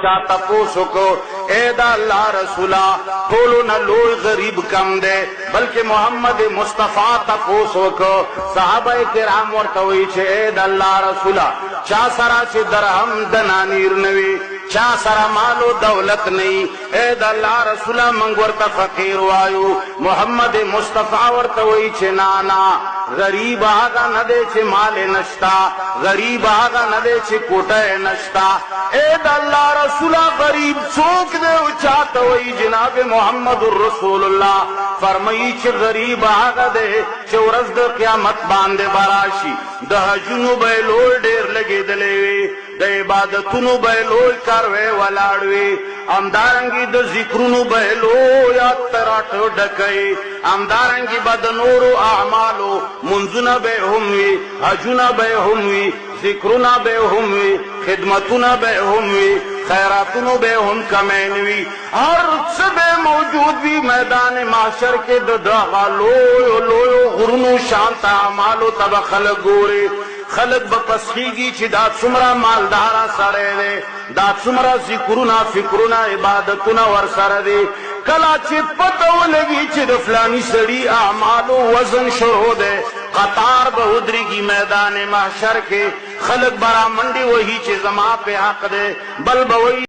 چا تپوسو کو اے دا اللہ رسولا ټولو نه لوی غریب کم دے بلکہ محمد مصطفیٰ تپوسو کو صحابہ کرام ورته وی چې اے دا اللہ رسولا چا سرا چې درهم دنانیر نوی چا سرا مالو دولت نئی اے دا اللہ رسولا منگ ورته فقیر وایو محمد مصطفیٰ ورته وی چې نانا غریب آگا ندے چې مال نشتا غریب آگا ندے چې کوٹے نشتا اے دا اللہ رسولہ غریب څوک دے چاہتا ہوئی جناب محمد الرسول اللہ فرمائی چې غریب آگا دے چې ورځ د قیامت باندې براشي د حجونو به لوی ډیر لګې دلوي د عبادتونو به لوی کاروي ولاړوي امدارنګي د ذکرونو به لوی اتراټ ډکې امدارنګي بد نورو اعمالو منځونه به هم وي حجونه به هم وي ذکرونه به هم وي خدمتونه به هم وي خیراتونو به هم کمینوی ہر څه به موجود وي میدان محشر کې د دغه لویو لویو غرونو شانت اعمالو ته خلک ګوري خلق بپسخیږي چې دا څومره مالدارا سره دی دا څومره ذکرونه فکرونه عبادتونه ورسره دي کله چې پته ولګي چې د فلاني سړي اعمالو وزن شروع دی قطار به ودرېږي میدان محشر کې خلق برا منډي وهي چې زما په حق دی بل به وایي